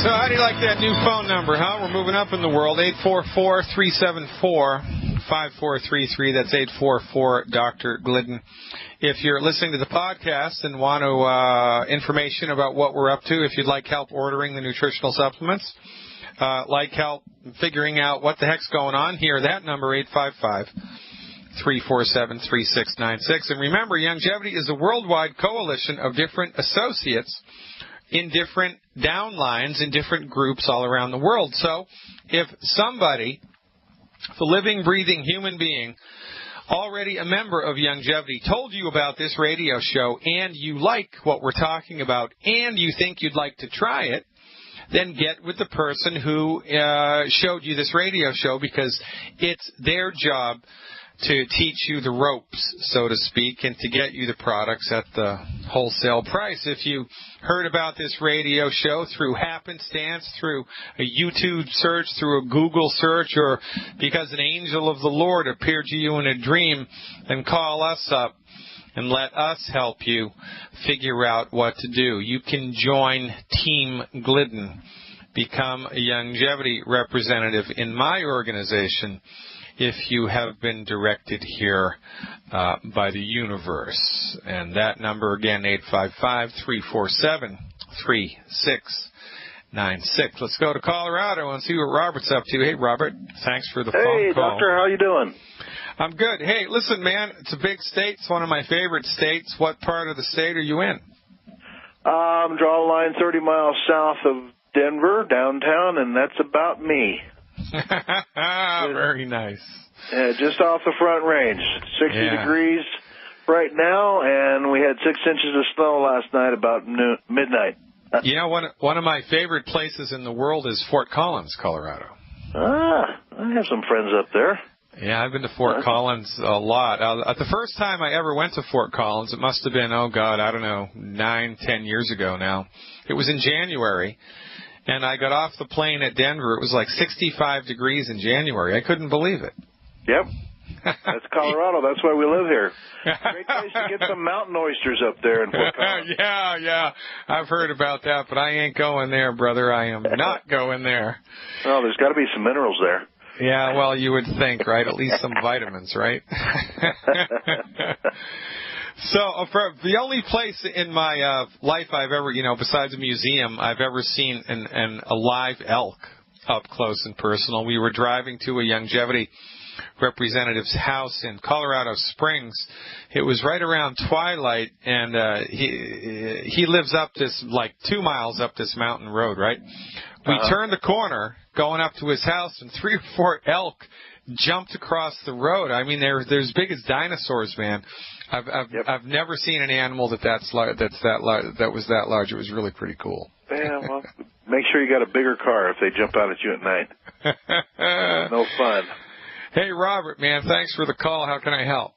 So how do you like that new phone number, huh? We're moving up in the world. 844-374-5433. That's 844-Dr. Glidden. If you're listening to the podcast and want information about what we're up to, if you'd like help ordering the nutritional supplements, like help figuring out what the heck's going on, hear that number, 855-347-3696. And remember, Longevity is a worldwide coalition of different associates in different downlines, in different groups all around the world. So if somebody, if a living, breathing human being, already a member of Longevity, told you about this radio show and you like what we're talking about and you think you'd like to try it, then get with the person who showed you this radio show, because it's their job to teach you the ropes, so to speak, and to get you the products at the wholesale price. If you heard about this radio show through happenstance, through a YouTube search, through a Google search, or because an angel of the Lord appeared to you in a dream, then call us up and let us help you figure out what to do. You can join Team Glidden, become a Longevity representative in my organization, if you have been directed here by the universe. And that number again, 855-347-3696. Let's go to Colorado and see what Robert's up to. Hey, Robert, thanks for the phone call. Hey, Doctor, how you doing? I'm good. Hey, listen, man, it's a big state. It's one of my favorite states. What part of the state are you in? Draw a line 30 miles south of Denver, downtown, and that's about me. Very nice. Yeah, just off the Front Range. 60 degrees right now, and we had 6 inches of snow last night about midnight. You know, one of my favorite places in the world is Fort Collins, Colorado. I have some friends up there. Yeah, I've been to Fort Collins a lot. The first time I ever went to Fort Collins, it must have been, 9-10 years ago now. It was in January, and I got off the plane at Denver. It was like 65 degrees in January. I couldn't believe it. Yep. That's Colorado. That's why we live here. Great place to get some mountain oysters up there in Fort Collins. Yeah. I've heard about that, but I ain't going there, brother. I am not going there. Well, there's got to be some minerals there. Yeah, well, you would think, right? At least some vitamins, right? So the only place in my life I've ever, besides a museum, I've ever seen a live elk up close and personal. We were driving to a Longevity representative's house in Colorado Springs. It was right around twilight, and he lives up this, 2 miles up this mountain road, right? We turned the corner going up to his house, and 3 or 4 elk jumped across the road. I mean, they're as big as dinosaurs, man. I've never seen an animal that was that large. It was really pretty cool. Yeah, well, make sure you got a bigger car if they jump out at you at night. No fun. Hey, Robert, man, thanks for the call. How can I help?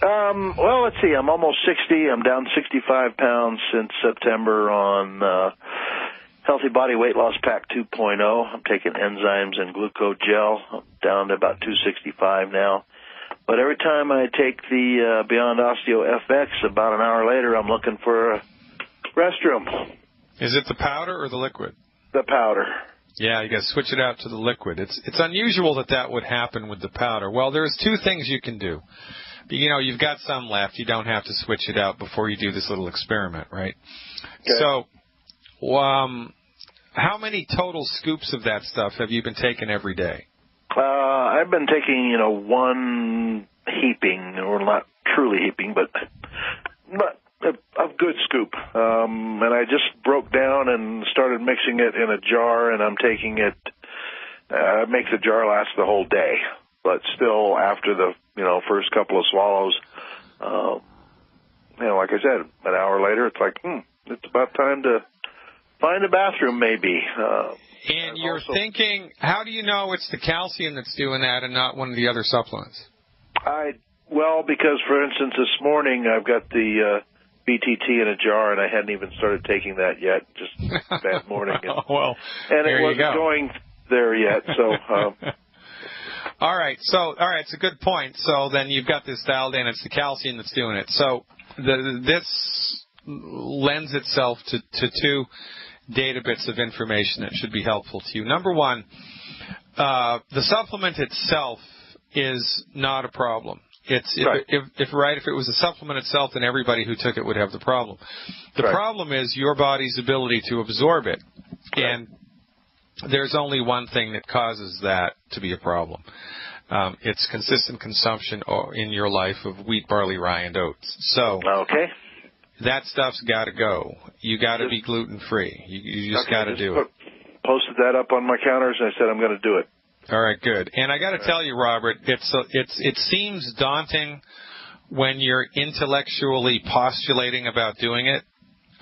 Well, let's see. I'm almost 60. I'm down 65 pounds since September on Healthy Body Weight Loss Pack 2.0. I'm taking enzymes and glucogel. I'm down to about 265 now. But every time I take the Beyond Osteo FX, about an hour later, I'm looking for a restroom. Is it the powder or the liquid? The powder. Yeah, you got to switch it out to the liquid. It's unusual that would happen with the powder. Well, there's 2 things you can do. You've got some left. You don't have to switch it out before you do this little experiment, right? Okay. So, how many total scoops of that stuff have you been taking every day? I've been taking, 1 heaping, or not truly heaping, but a good scoop. And I just broke down and started mixing it in a jar, and I'm taking it, make the jar last the whole day. But still, after the, first couple of swallows, like I said, an hour later, it's like, it's about time to find a bathroom maybe. And you're thinking, how do you know it's the calcium that's doing that and not one of the other supplements? Well, because, for instance, this morning I've got the BTT in a jar, and I hadn't even started taking that yet, just that morning. And, and it wasn't going there yet, so... All right, it's a good point. So then you've got this dialed in. It's the calcium that's doing it. So this lends itself to 2 data bits of information that should be helpful to you. Number one, the supplement itself is not a problem. It's if it was a supplement itself, then everybody who took it would have the problem. The problem is your body's ability to absorb it, and there's only one thing that causes that to be a problem. It's consistent consumption in your life of wheat, barley, rye, and oats. So that stuff's got to go. You got to be gluten free. You just got to do it. Posted that up on my counters, and I said I'm going to do it. All right, good. And I got to tell you, Robert, it seems daunting when you're intellectually postulating about doing it,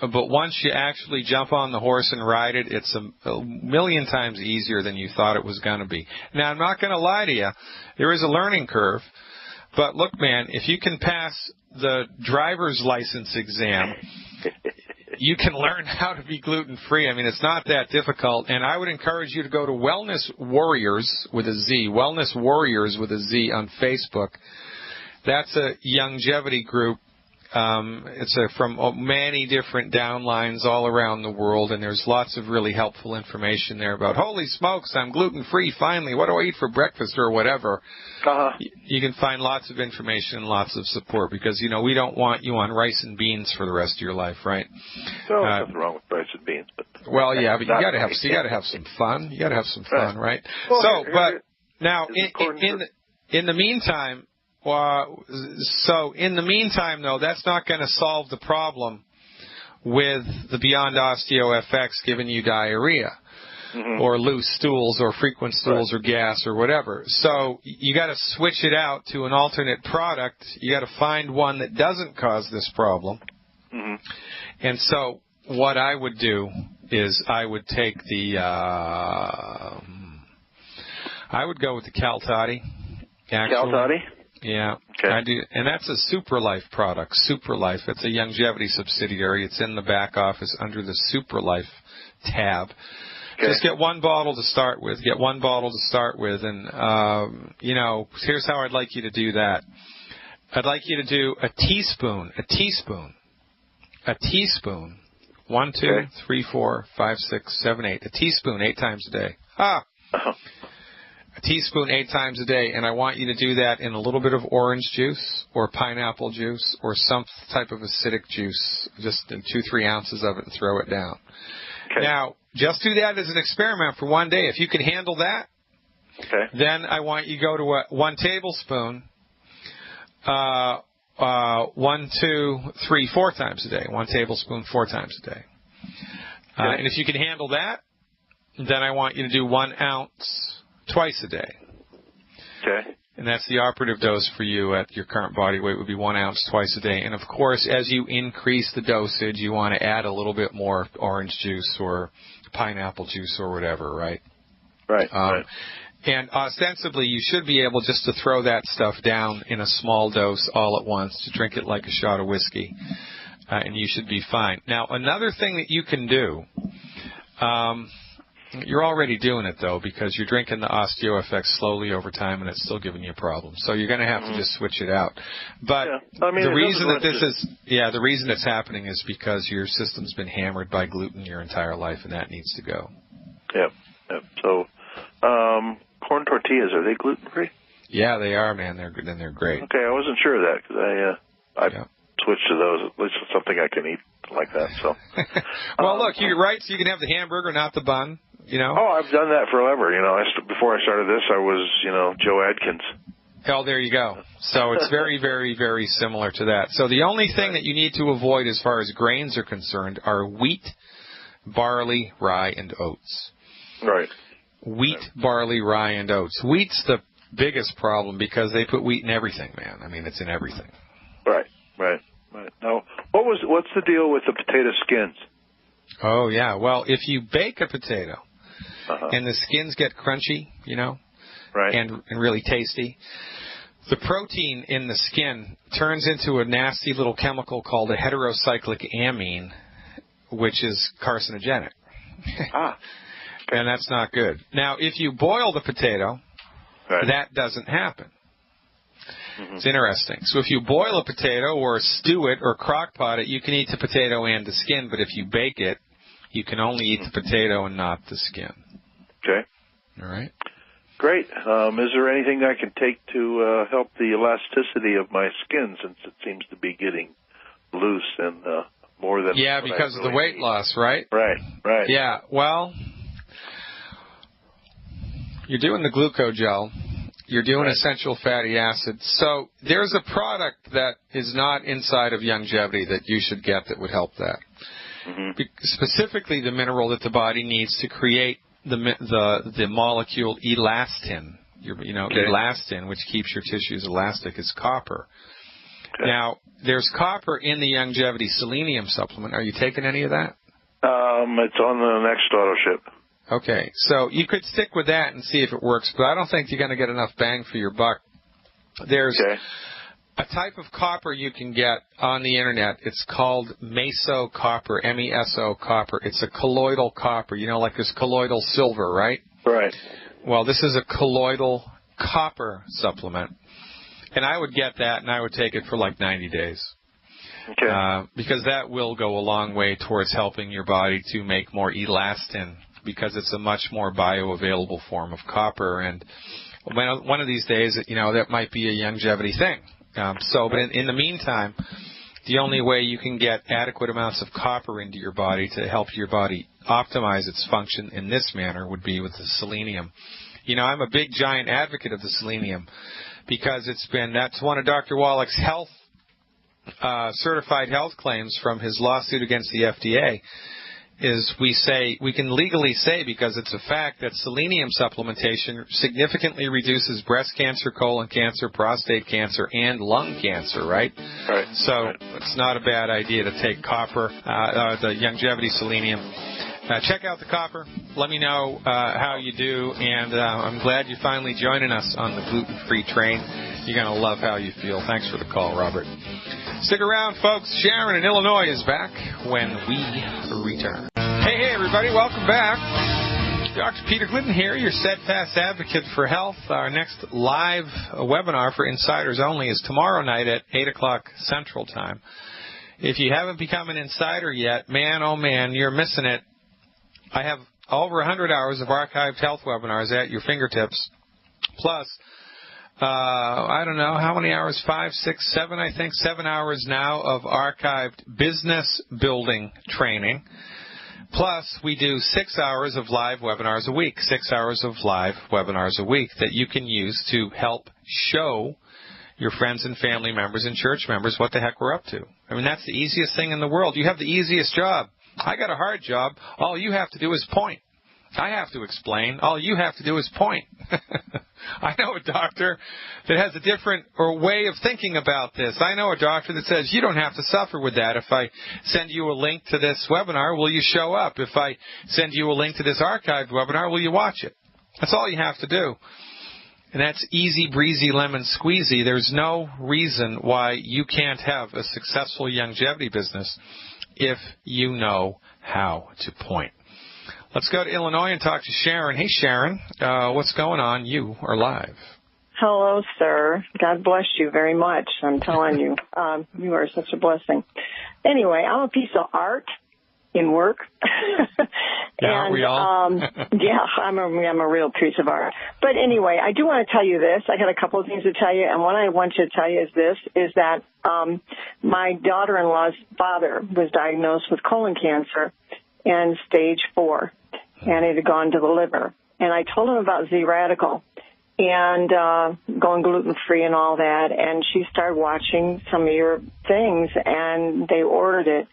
but once you actually jump on the horse and ride it, it's a million times easier than you thought it was going to be. Now, I'm not going to lie to you. There is a learning curve, but look, man, if you can pass the driver's license exam, you can learn how to be gluten-free. I mean, it's not that difficult. And I would encourage you to go to Wellness Warriors with a Z, Wellness Warriors with a Z on Facebook. That's a longevity group. It's from many different downlines all around the world, and there's lots of really helpful information there about, holy smokes, I'm gluten-free, finally, what do I eat for breakfast or whatever. You can find lots of information and lots of support because, you know, we don't want you on rice and beans for the rest of your life, right? No, nothing wrong with rice and beans. Well, yeah, but you got to have some fun. You got to have some fun, right? Well, now, in the meantime, in the meantime, though, that's not going to solve the problem with the Beyond Osteo FX giving you diarrhea or loose stools or frequent stools or gas or whatever. So you got to switch it out to an alternate product. You got to find one that doesn't cause this problem. And so what I would do is I would take I would go with the Cal Toddy. Cal Toddy? Yeah, I do, and that's a Super Life product. Super Life. It's a longevity subsidiary. It's in the back office under the Super Life tab. Just get one bottle to start with. And you know, here's how I'd like you to do that. I'd like you to do a teaspoon. 1, 2, 3, 4, 5, 6, 7, 8. A teaspoon 8 times a day. A teaspoon 8 times a day, and I want you to do that in a little bit of orange juice or pineapple juice or some type of acidic juice, just 2-3 ounces of it, and throw it down. Now, just do that as an experiment for one day. If you can handle that, then I want you to go to 1 tablespoon 1, 2, 3, 4 times a day. 1 tablespoon 4 times a day. And if you can handle that, then I want you to do 1 ounce twice a day. And that's the operative dose for you at your current body weight would be 1 ounce twice a day. And of course, as you increase the dosage, you want to add a little bit more orange juice or pineapple juice or whatever, right? And ostensibly, you should be able just to throw that stuff down in a small dose all at once, to drink it like a shot of whiskey, and you should be fine. Now, another thing that you can do, you're already doing it, though, because you're drinking the Osteo FX slowly over time, and it's still giving you problems. So you're going to have to just switch it out. But the reason that the reason it's happening is because your system's been hammered by gluten your entire life, and that needs to go. So, corn tortillas, are they gluten-free? Yeah, they are, man. They're good, and they're great. Okay, I wasn't sure of that because I switched to those. At least it's something I can eat like that. So, well, look, you're right. So you can have the hamburger, not the bun. You know? Oh, I've done that forever. You know, before I started this, I was, Joe Adkins. Oh, there you go. So it's very, very, very similar to that. So the only thing that you need to avoid as far as grains are concerned are wheat, barley, rye, and oats. Wheat, barley, rye, and oats. Wheat's the biggest problem because they put wheat in everything, man. I mean, it's in everything. Right. Now, what's the deal with the potato skins? Oh, yeah. Well, if you bake a potato and the skins get crunchy, and really tasty, the protein in the skin turns into a nasty little chemical called a heterocyclic amine, which is carcinogenic. And that's not good. Now, if you boil the potato, that doesn't happen. It's interesting. So if you boil a potato or stew it or crock pot it, you can eat the potato and the skin, but if you bake it, You can only eat the potato and not the skin. Okay. All right. Great. Is there anything I can take to help the elasticity of my skin, since it seems to be getting loose and more than because of the weight loss, right? Right. Yeah. Well, you're doing the glucogel. You're doing essential fatty acids. So there's a product that is not inside of Youngevity that you should get that would help that. Mm-hmm. Specifically, the mineral that the body needs to create the molecule elastin. Elastin, which keeps your tissues elastic, is copper. Okay. Now, there's copper in the Youngevity selenium supplement. Are you taking any of that? It's on the next auto ship. Okay, so you could stick with that and see if it works, but I don't think you're going to get enough bang for your buck. There's a type of copper you can get on the internet. It's called meso copper, MESO copper. It's a colloidal copper, like this colloidal silver, right? Right. Well, this is a colloidal copper supplement, and I would get that, and I would take it for like 90 days. Okay. Because that will go a long way towards helping your body to make more elastin, because it's a much more bioavailable form of copper. And one of these days, that might be a Youngevity thing. But in the meantime, the only way you can get adequate amounts of copper into your body to help your body optimize its function in this manner would be with the selenium. I'm a big, giant advocate of the selenium because that's one of Dr. Wallach's certified health claims from his lawsuit against the FDA. Is we can legally say, because it's a fact, that selenium supplementation significantly reduces breast cancer, colon cancer, prostate cancer, and lung cancer, right? Right. So it's not a bad idea to take copper, the Youngevity selenium. Check out the copper. Let me know how you do, and I'm glad you're finally joining us on the gluten-free train. You're going to love how you feel. Thanks for the call, Robert. Stick around, folks. Sharon in Illinois is back when we return. Hey, everybody. Welcome back. Dr. Peter Glidden here, your steadfast advocate for health. Our next live webinar for insiders only is tomorrow night at 8 o'clock Central Time. If you haven't become an insider yet, man, oh, man, you're missing it. I have over 100 hours of archived health webinars at your fingertips. Plus, I don't know, how many hours? 5, 6, 7, I think. 7 hours now of archived business building training. Plus, we do 6 hours of live webinars a week. 6 hours of live webinars a week that you can use to help show your friends and family members and church members what the heck we're up to. I mean, that's the easiest thing in the world. You have the easiest job. I got a hard job. All you have to do is point. I have to explain. All you have to do is point. I know a doctor that has a different way of thinking about this. I know a doctor that says, you don't have to suffer with that. If I send you a link to this webinar, will you show up? If I send you a link to this archived webinar, will you watch it? That's all you have to do. And that's easy breezy lemon squeezy. There's no reason why you can't have a successful Youngevity business if you know how to point. Let's go to Illinois and talk to Sharon. Hey, Sharon, what's going on? You are live. Hello, sir. God bless you very much. I'm telling you, you are such a blessing. Anyway, I'm a piece of art in work. Yeah, we all? Yeah, I'm a real piece of art. But anyway, I do want to tell you this. I got a couple of things to tell you, and what I want to tell you is this, is that my daughter-in-law's father was diagnosed with colon cancer and stage 4, and it had gone to the liver. And I told him about Z-Radical and going gluten-free and all that, and she started watching some of your things, and they ordered it.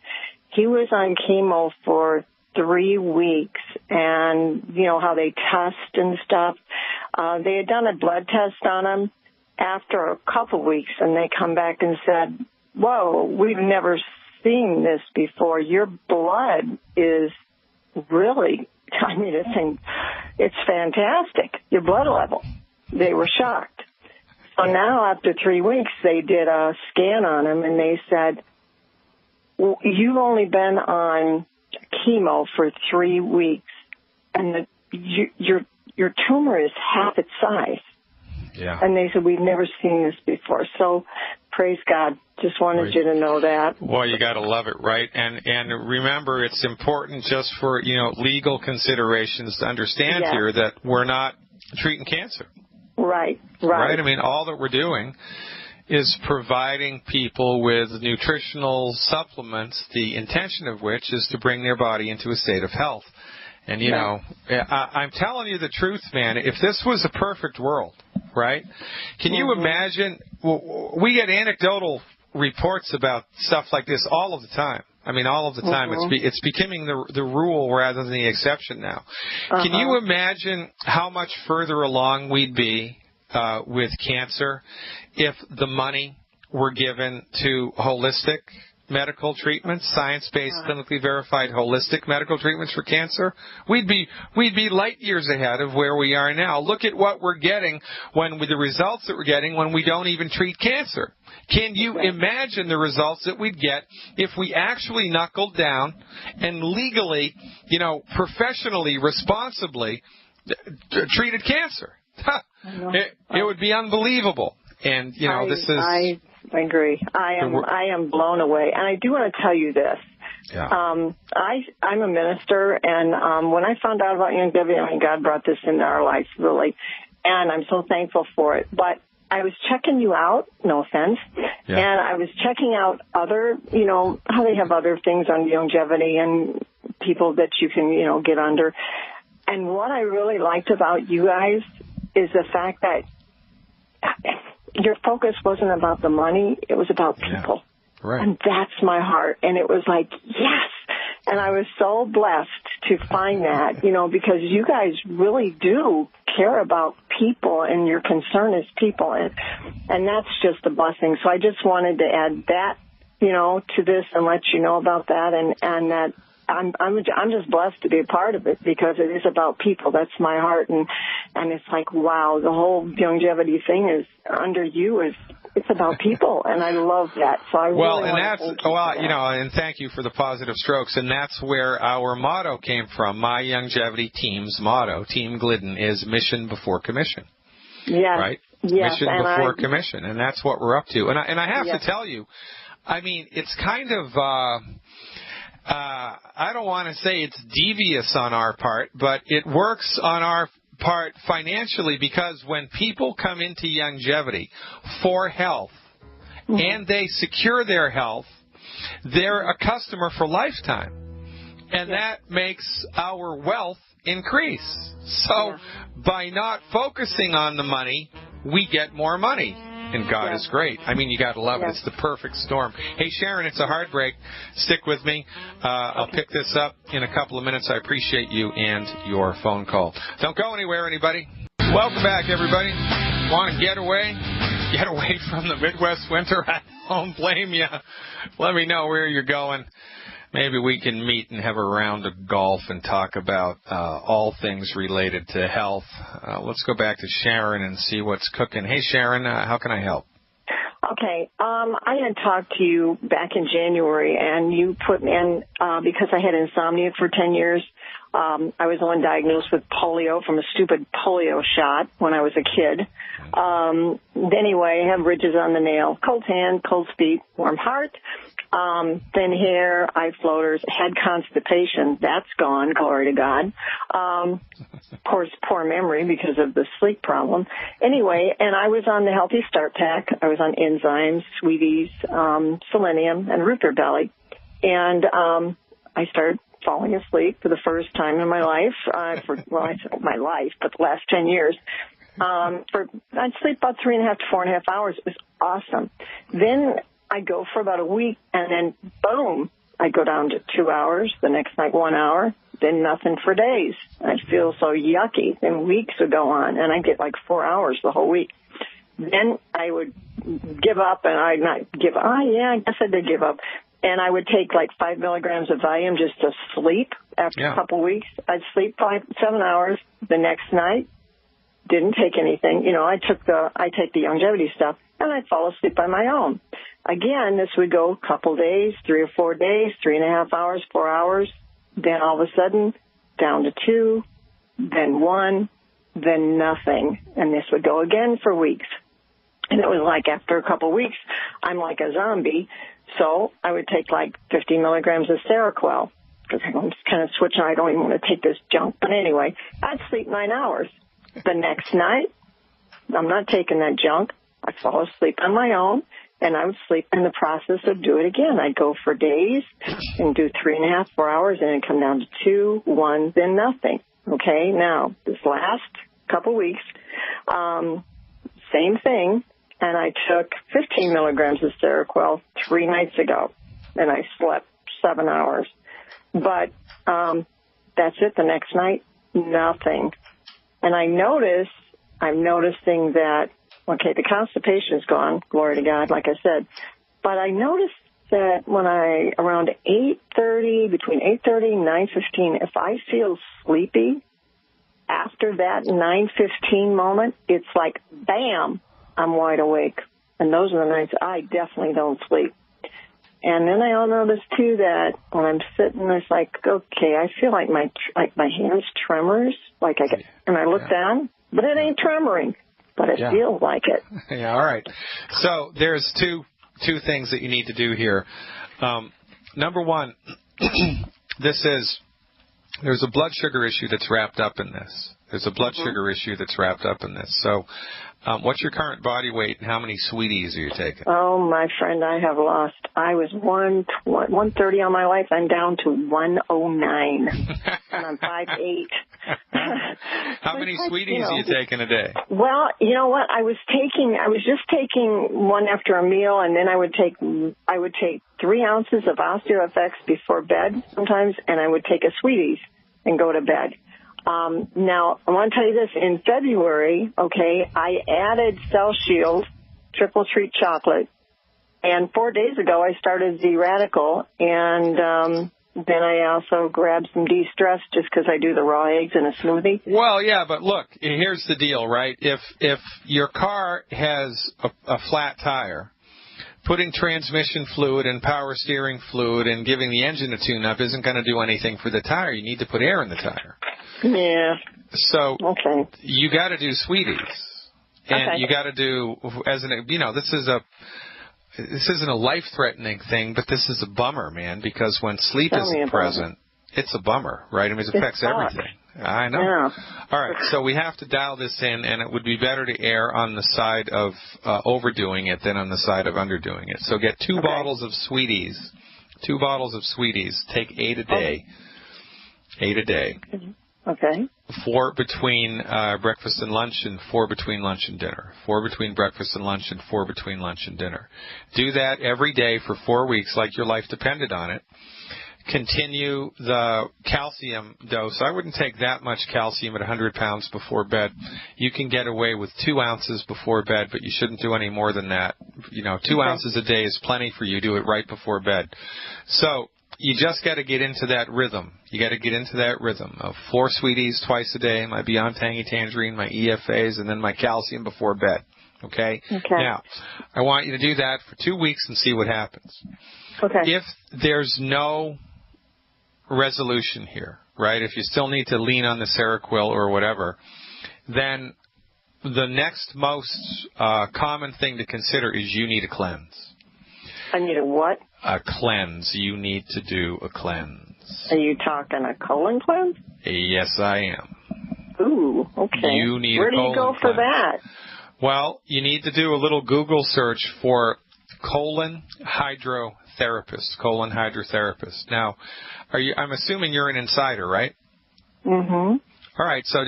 He was on chemo for 3 weeks, and you know how they test and stuff. They had done a blood test on him after a couple weeks, and they come back and said, whoa, we've never seen this before. Your blood is really, I mean, it's fantastic, your blood level. They were shocked. So now after 3 weeks, they did a scan on him, and they said, well, you've only been on chemo for 3 weeks, and your tumor is half its size. Yeah. And they said, we've never seen this before. So Praise God. Just wanted you to know that. Well, you got to love it, right? And remember, it's important just for, legal considerations to understand here that we're not treating cancer. Right. I mean, all that we're doing is providing people with nutritional supplements, the intention of which is to bring their body into a state of health. And, I'm telling you the truth, man. If this was a perfect world, right, can you imagine? We get anecdotal reports about stuff like this all of the time. I mean, all of the time. It's becoming the rule rather than the exception now. Can you imagine how much further along we'd be with cancer if the money were given to holistic medical treatments, science-based, clinically verified holistic medical treatments for cancer? We'd be light years ahead of where we are now. Look at what we're getting with the results that we're getting when we don't even treat cancer. Can you imagine the results that we'd get if we actually knuckled down and legally, professionally, responsibly treated cancer? It would be unbelievable. And, this is... I agree. I am blown away. And I do want to tell you this. Yeah. I'm a minister, and when I found out about longevity, God brought this into our lives, really, and I'm so thankful for it. But I was checking you out, no offense, and I was checking out other, how they have other things on longevity and people that you can, get under. And what I really liked about you guys is the fact that your focus wasn't about the money, it was about people. Yeah. Right. And that's my heart. And it was like, yes. And I was so blessed to find that, because you guys really do care about people and your concern is people. And that's just a blessing. So I just wanted to add that, to this and let you know about that. And that I'm just blessed to be a part of it because it is about people. That's my heart. And it's like, wow, the whole longevity thing is under you it's about people, and I love that. So I really and thank you for the positive strokes, and that's where our motto came from. My longevity team's motto, Team Glidden, is mission before commission. Yeah. Right. Yes, mission before commission, and that's what we're up to. And I have to tell you, I mean, it's kind of. I don't want to say it's devious on our part, but it works on our part financially because when people come into longevity for health and they secure their health, they're a customer for lifetime. And that makes our wealth increase. So by not focusing on the money, we get more money. And God is great. I mean, you got to love it. It's the perfect storm. Hey, Sharon, it's a heartbreak. Stick with me. I'll pick this up in a couple of minutes. I appreciate you and your phone call. Don't go anywhere, anybody. Welcome back, everybody. Want to get away? Get away from the Midwest winter? I don't blame you. Let me know where you're going. Maybe we can meet and have a round of golf and talk about all things related to health. Let's go back to Sharon and see what's cooking. Hey, Sharon, how can I help? Okay. I had talked to you back in January, and you put me in, because I had insomnia for 10 years, I was the one diagnosed with polio from a stupid polio shot when I was a kid. Anyway, I have ridges on the nail, cold hand, cold feet, warm heart, thin hair, eye floaters, head constipation. That's gone, glory to God. Of course, poor memory because of the sleep problem. Anyway, and I was on the Healthy Start Pack. I was on enzymes, sweeties, selenium, and root beer belly. And I started falling asleep for the first time in my life, I said my life, but the last 10 years. I'd sleep about 3.5 to 4.5 hours. It was awesome. Then I go for about a week, and then, boom, I go down to 2 hours, the next night 1 hour, then nothing for days. I'd feel so yucky, and weeks would go on, and I'd get like 4 hours the whole week. Then I would give up, and I'd not give up. I guess I did give up. And I would take like 5 milligrams of Valium just to sleep after a couple weeks. I'd sleep 7 hours the next night. Didn't take anything. I take the longevity stuff, and I'd fall asleep on my own. Again, this would go a couple days, 3 or 4 days, 3.5 hours, 4 hours. Then all of a sudden, down to 2, then 1, then nothing. And this would go again for weeks. And it was like after a couple of weeks, I'm like a zombie. So I would take like 50 milligrams of Seroquel because I'm just kind of switching. I don't even want to take this junk. But anyway, I'd sleep 9 hours. The next night, I'm not taking that junk. I fall asleep on my own, and I would sleep in the process of do it again. I'd go for days and do 3.5, 4 hours, and then come down to 2, 1, then nothing. Okay, now, this last couple weeks, same thing, and I took 15 milligrams of Seroquel 3 nights ago, and I slept 7 hours. But that's it. The next night, nothing. And I'm noticing that, okay, the constipation's gone, glory to God, like I said, but I noticed that when around 8:30, between 8:30 and 9:15, if I feel sleepy, after that 9:15 moment, it's like, bam, I'm wide awake. And those are the nights I definitely don't sleep. And then I noticed, too, that when I'm sitting, it's like, okay, I feel like my hands tremors, and I look down, but it ain't tremoring, but it feels like it. Yeah, all right. So there's two things that you need to do here. Number one, there's a blood sugar issue that's wrapped up in this. There's a blood sugar issue that's wrapped up in this. So what's your current body weight and how many sweeties are you taking? Oh, my friend, I have lost. I was 130 on my life. I'm down to 109. And I'm 5'8". How many sweeties are you taking a day? Well, you know what? I was just taking one after a meal, and then I would take 3 ounces of OsteoFX before bed sometimes, and I would take a Sweeties and go to bed. Now, I want to tell you this. In February, okay, I added Cell Shield Triple Treat Chocolate, and 4 days ago I started Z-Radical, and then I also grabbed some de-stress just because I do the raw eggs in a smoothie. Well, yeah, but look, here's the deal, right? If your car has a flat tire, putting transmission fluid and power steering fluid and giving the engine a tune-up isn't going to do anything for the tire. You need to put air in the tire. Yeah. So you got to do Sweeties, and you got to do this isn't a life-threatening thing, but this is a bummer, man, because when sleep isn't present, it's a bummer, right? I mean, it affects everything. I know. Yeah. All right, so we have to dial this in, and it would be better to err on the side of overdoing it than on the side of underdoing it. So get 2 bottles of Sweeties. 2 bottles of Sweeties. Take 8 a day. 8 a day. Okay. 4 between breakfast and lunch, and 4 between lunch and dinner. 4 between breakfast and lunch, and 4 between lunch and dinner. Do that every day for 4 weeks like your life depended on it. Continue the calcium dose. I wouldn't take that much calcium at 100 pounds before bed. You can get away with 2 ounces before bed, but you shouldn't do any more than that. 2 ounces a day is plenty for you. Do it right before bed. So you just got to get into that rhythm. You got to get into that rhythm of 4 Sweeties twice a day, my Beyond Tangy Tangerine, my EFAs, and then my calcium before bed. Okay? Now, I want you to do that for 2 weeks and see what happens. Okay. If there's no resolution here, right, if you still need to lean on the Seroquel or whatever, then the next most common thing to consider is you need a cleanse. I need a what? A cleanse. You need to do a cleanse. Are you talking a colon cleanse? Yes, I am. Ooh, okay. You need Where a do you go for that? Well, you need to do a little Google search for colon hydrotherapist. Colon hydrotherapist. Now, I'm assuming you're an insider, right? Mm-hmm. All right, so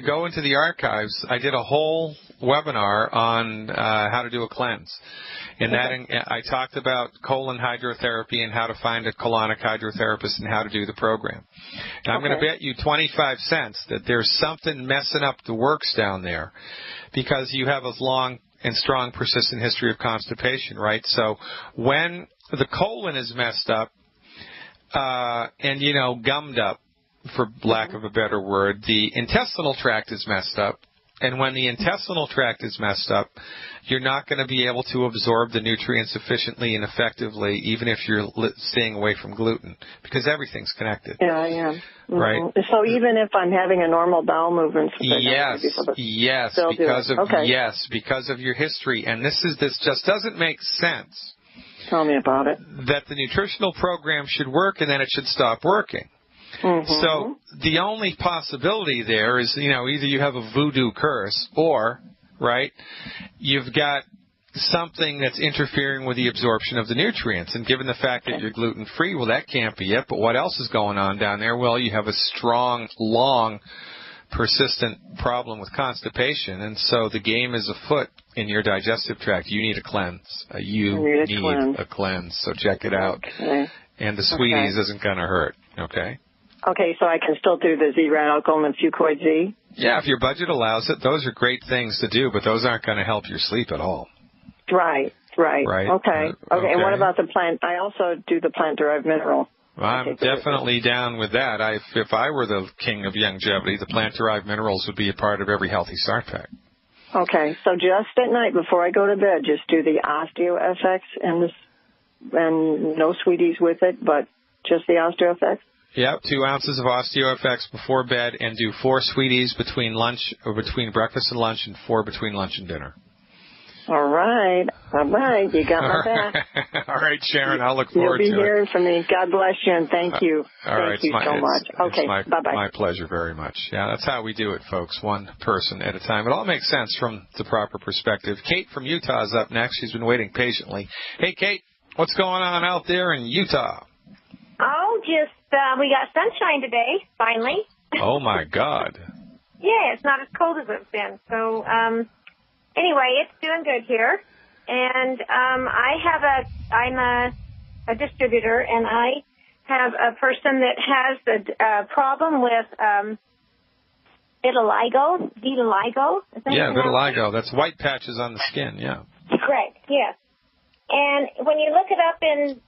go into the archives. I did a whole webinar on how to do a cleanse. And I talked about colon hydrotherapy and how to find a colonic hydrotherapist and how to do the program. And I'm going to bet you 25 cents that there's something messing up the works down there because you have a long and strong persistent history of constipation, right? So when the colon is messed up and, gummed up, for lack of a better word, the intestinal tract is messed up, And when the intestinal tract is messed up, you're not going to be able to absorb the nutrients efficiently and effectively, even if you're staying away from gluten, because everything's connected. Yeah, yeah. Mm-hmm. Right. So even if I'm having a normal bowel movement, yes, because of your history, and this just doesn't make sense. Tell me about it. That the nutritional program should work and then it should stop working. Mm-hmm. So the only possibility there is, either you have a voodoo curse or, right, you've got something that's interfering with the absorption of the nutrients. And given the fact that you're gluten-free, well, that can't be it. But what else is going on down there? Well, you have a strong, long, persistent problem with constipation. And so the game is afoot in your digestive tract. You need a cleanse. You need a cleanse. So check it out. Okay. And the Sweeties isn't going to hurt, okay? Okay, so I can still do the Z-Radical and Fucoid Z? Yeah, if your budget allows it, those are great things to do, but those aren't going to help your sleep at all. Right. Okay. And what about the plant? I also do the plant-derived mineral. Well, I'm definitely down with that. If I were the king of longevity, the plant-derived minerals would be a part of every healthy start pack. Okay, so just at night before I go to bed, just do the OsteoFX and no Sweeties with it, but just the OsteoFX? Yep, 2 ounces of OsteoFX before bed, and do 4 Sweeties between breakfast and lunch, and 4 between lunch and dinner. All right. You got my back. All right, Sharon, I'll look forward to it. You'll be hearing from me. God bless you, and thank you. Thank you so much. Okay, bye-bye. My pleasure very much. Yeah, that's how we do it, folks, one person at a time. It all makes sense from the proper perspective. Kate from Utah is up next. She's been waiting patiently. Hey, Kate, what's going on out there in Utah? Oh, just we got sunshine today, finally. Oh, my God. Yeah, it's not as cold as it's been. So, anyway, it's doing good here. And I'm a distributor, and I have a person that has a problem with vitiligo. Yeah, vitiligo. That's white patches on the skin, yeah. Correct, yes. And when you look it up in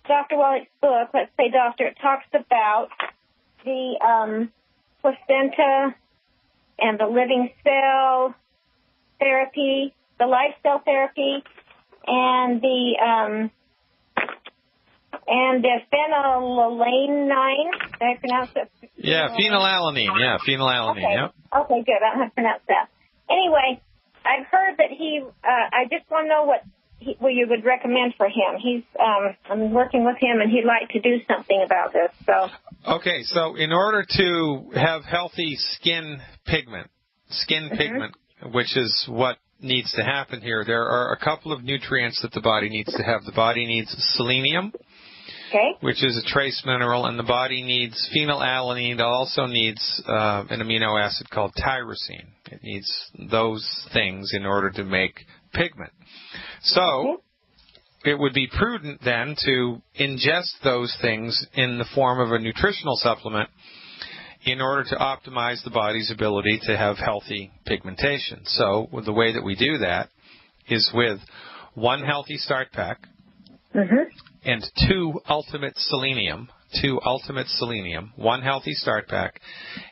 Dr. Wallach's book, let's say doctor, it talks about the placenta and the living cell therapy, the life cell therapy, and the phenylalanine. Did I pronounce it? Yeah, phenylalanine. Yeah, phenylalanine. Okay. Yep. Okay, good. I don't have to pronounce that. Anyway, I've heard that I just want to know what you would recommend for him. I'm working with him, and he'd like to do something about this. So. Okay, so in order to have healthy skin pigment, which is what needs to happen here, there are a couple of nutrients that the body needs to have. The body needs selenium, which is a trace mineral, and the body needs phenylalanine. It also needs an amino acid called tyrosine. It needs those things in order to make pigment. So it would be prudent then to ingest those things in the form of a nutritional supplement in order to optimize the body's ability to have healthy pigmentation. So the way that we do that is with 1 healthy start pack and 2 ultimate selenium, 1 healthy start pack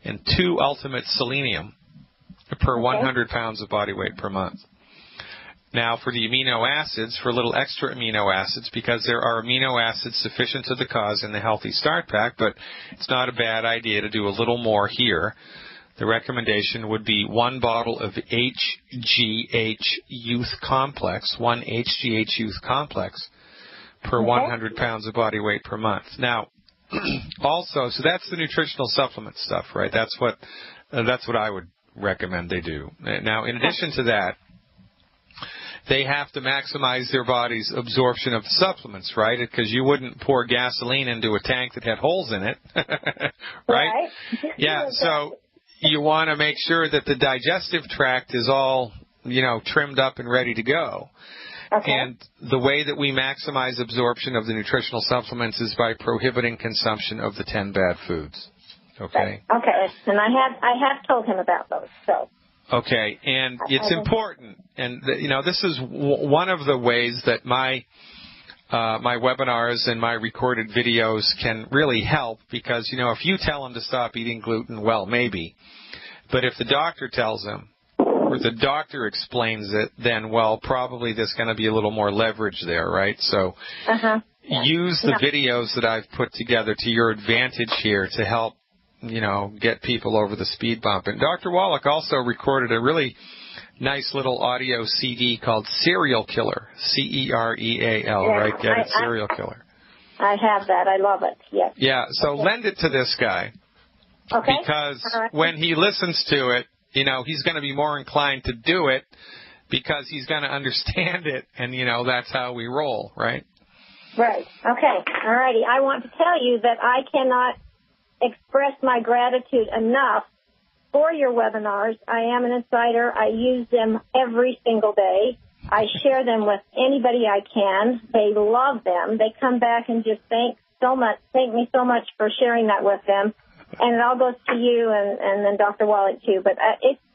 and 2 ultimate selenium per 100 pounds of body weight per month. Now, for the amino acids, for a little extra amino acids, because there are amino acids sufficient to the cause in the Healthy Start Pack, but it's not a bad idea to do a little more here. The recommendation would be 1 bottle of HGH Youth Complex, 1 HGH Youth Complex per 100 pounds of body weight per month. Now, also, so that's the nutritional supplement stuff, right? That's what I would recommend they do. Now, in addition to that, they have to maximize their body's absorption of the supplements, right? Because you wouldn't pour gasoline into a tank that had holes in it, right? Yeah, so you want to make sure that the digestive tract is all, trimmed up and ready to go. Okay. And the way that we maximize absorption of the nutritional supplements is by prohibiting consumption of the 10 bad foods. Okay? Okay, and I have told him about those, so... Okay, and it's important, and this is one of the ways that my webinars and my recorded videos can really help, because if you tell him to stop eating gluten, well, maybe, but if the doctor tells him or the doctor explains it, then, well, probably there's going to be a little more leverage there, right? So use the videos that I've put together to your advantage here to help, get people over the speed bump. And Dr. Wallach also recorded a really nice little audio CD called Serial Killer, Cereal, right? Get it? Serial Killer. I have that. I love it. Yes. Yeah, so lend it to this guy. Okay. Because when he listens to it, he's going to be more inclined to do it because he's going to understand it, and, that's how we roll, right? Right. Okay. All righty. I want to tell you that I cannot express my gratitude enough for your webinars. I am an insider. I use them every single day. I share them with anybody I can. They love them. They come back and just thank me so much for sharing that with them. And it all goes to you and then Dr. Wallach too. But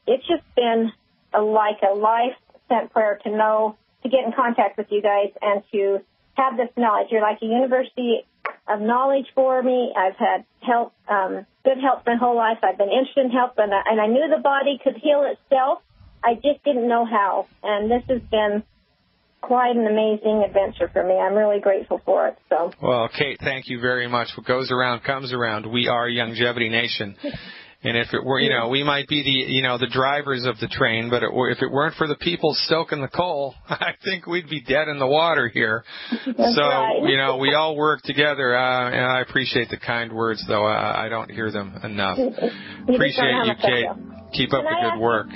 it's just been like a life-sent prayer to get in contact with you guys and to have this knowledge. You're like a university of knowledge for me. I've had help, good help my whole life. I've been interested in help, and I knew the body could heal itself. I just didn't know how. And this has been quite an amazing adventure for me. I'm really grateful for it. So. Well, Kate, thank you very much. What goes around comes around. We are Longevity Nation. And if it were, we might be the drivers of the train, but if it weren't for the people stoking the coal, I think we'd be dead in the water here. That's right. We all work together, and I appreciate the kind words, though. I don't hear them enough. Appreciate you, Kate. Keep up the good work.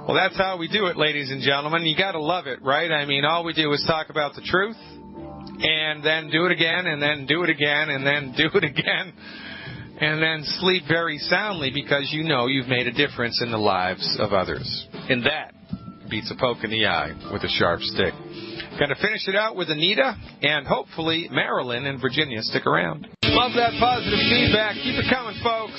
Well, that's how we do it, ladies and gentlemen. You got to love it, right? I mean, all we do is talk about the truth, and then do it again, and then do it again, and then do it again. And then sleep very soundly because you've made a difference in the lives of others. And that beats a poke in the eye with a sharp stick. Going to finish it out with Anita and hopefully Marilyn and Virginia. Stick around. Love that positive feedback. Keep it coming, folks.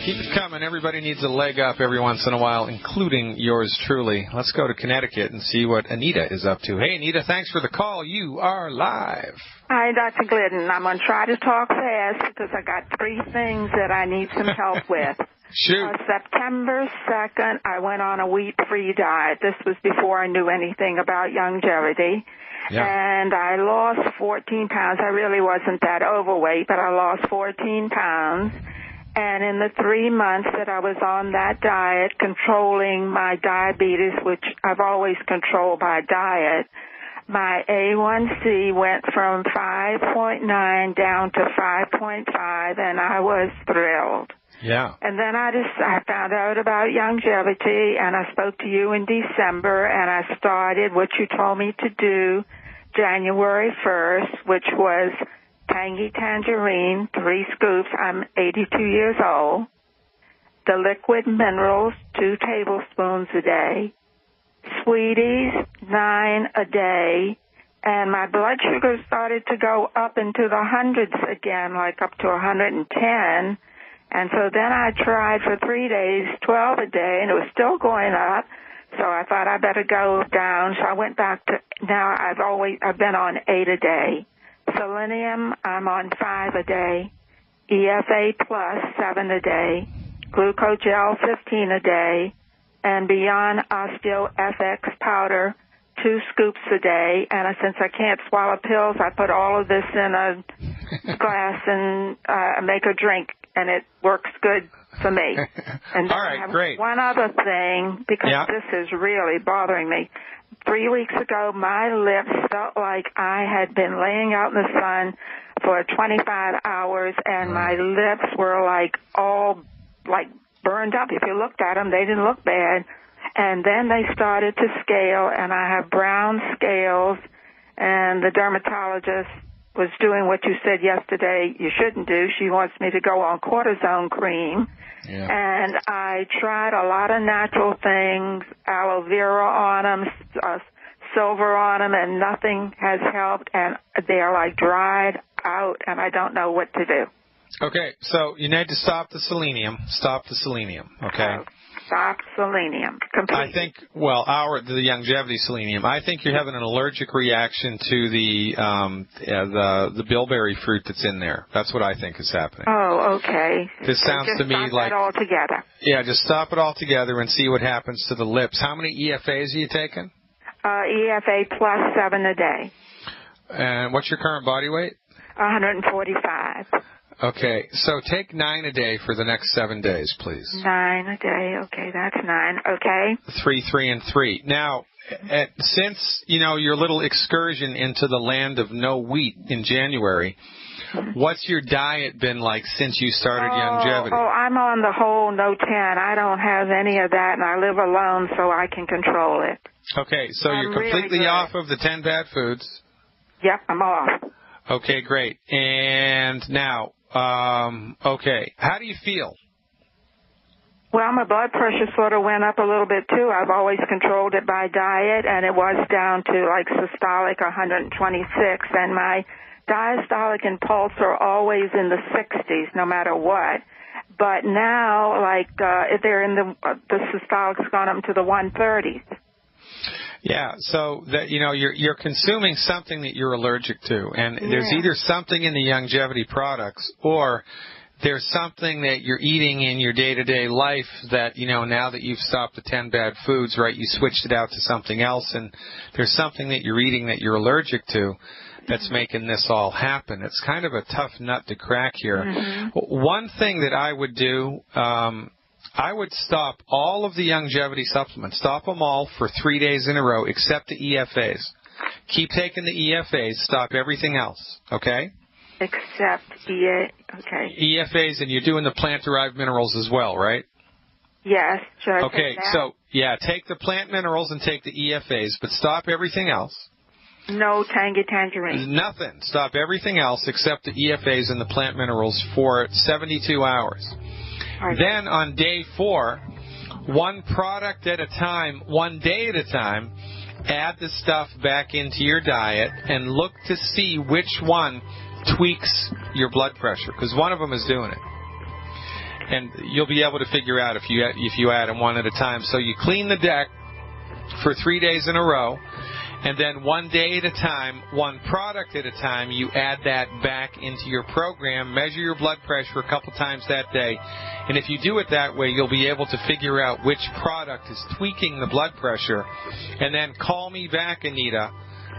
Keep it coming. Everybody needs a leg up every once in a while, including yours truly. Let's go to Connecticut and see what Anita is up to. Hey, Anita, thanks for the call. You are live. Hi, Dr. Glidden. I'm going to try to talk fast because I got 3 things that I need some help with. Shoot. September 2nd, I went on a wheat-free diet. This was before I knew anything about longevity. Yeah. And I lost 14 pounds. I really wasn't that overweight, but I lost 14 pounds. And in the 3 months that I was on that diet, controlling my diabetes, which I've always controlled by diet, my A1C went from 5.9 down to 5.5, and I was thrilled. Yeah. And then I found out about longevity, and I spoke to you in December, and I started what you told me to do January 1st, which was Tangy Tangerine, 3 scoops. I'm 82 years old. The liquid minerals, 2 tablespoons a day. Sweeties, 9 a day. And my blood sugar started to go up into the hundreds again, like up to 110. And so then I tried for 3 days, 12 a day, and it was still going up. So I thought I better go down. So I went back to, now I've been on 8 a day. Selenium, I'm on 5 a day. EFA plus, 7 a day. Glucogel, 15 a day. And Beyond Osteo FX powder, 2 scoops a day. And since I can't swallow pills, I put all of this in a glass and make a drink, and it works good for me. And all right, I have great. one other thing, because this is really bothering me. 3 weeks ago, my lips felt like I had been laying out in the sun for 25 hours, and my lips were all burned up. If you looked at them, they didn't look bad. And then they started to scale, and I have brown scales, and the dermatologist was doing what you said yesterday you shouldn't do. She wants me to go on cortisone cream. Yeah. And I tried a lot of natural things, aloe vera on them, silver on them, and nothing has helped, and they're dried out, and I don't know what to do. Okay, so you need to stop the selenium. Okay. stop selenium completely. I think, well, the longevity selenium. I think you're having an allergic reaction to the bilberry fruit that's in there. That's what I think is happening. Oh, okay. This sounds to me stop like it all together. Yeah, just stop it all together and see what happens to the lips. How many EFAs are you taking? EFA plus 7 a day. And what's your current body weight? 145. Okay, so take 9 a day for the next 7 days, please. 9 a day. Okay, that's 9. Okay. 3, 3, and 3. Now, since your little excursion into the land of no wheat in January, what's your diet been like since you started longevity? Oh, I'm on the whole no 10. I don't have any of that, and I live alone, so I can control it. Okay, so you're completely really off of the 10 bad foods. Yep, I'm off. Okay, great. And now, okay, how do you feel? Well, my blood pressure sort of went up a little bit, too. I've always controlled it by diet, and it was down to, like, systolic 126, and my diastolic and pulse are always in the 60s, no matter what. But now, like, they're in the systolic's gone up to the 130s. Yeah, so that you're consuming something that you're allergic to, and there's either something in the longevity products or there's something that you're eating in your day-to-day life that now that you've stopped the 10 bad foods, right? You switched it out to something else, and there's something that you're eating that you're allergic to that's making this all happen. It's kind of a tough nut to crack here. Mm-hmm. One thing that I would do. I would stop all of the longevity supplements. Stop them all for 3 days in a row except the EFAs. Keep taking the EFAs. Stop everything else, okay? Except okay. EFAs, and you're doing the plant-derived minerals as well, right? Yes. Should I okay, take that? So, take the plant minerals and take the EFAs, but stop everything else. No tangerine. Nothing. Stop everything else except the EFAs and the plant minerals for 72 hours. Then on day 4, one product at a time, 1 day at a time, add the stuff back into your diet and look to see which one tweaks your blood pressure, because one of them is doing it. And you'll be able to figure out if you add them one at a time. So you clean the deck for 3 days in a row, and then 1 day at a time, one product at a time, you add that back into your program, measure your blood pressure a couple times that day. And if you do it that way, you'll be able to figure out which product is tweaking the blood pressure. And then call me back, Anita,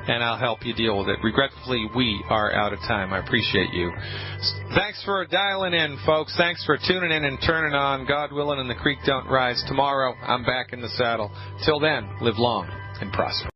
and I'll help you deal with it. Regretfully, we are out of time. I appreciate you. Thanks for dialing in, folks. Thanks for tuning in and turning on. God willing and the creek don't rise. Tomorrow, I'm back in the saddle. Till then, live long and prosper.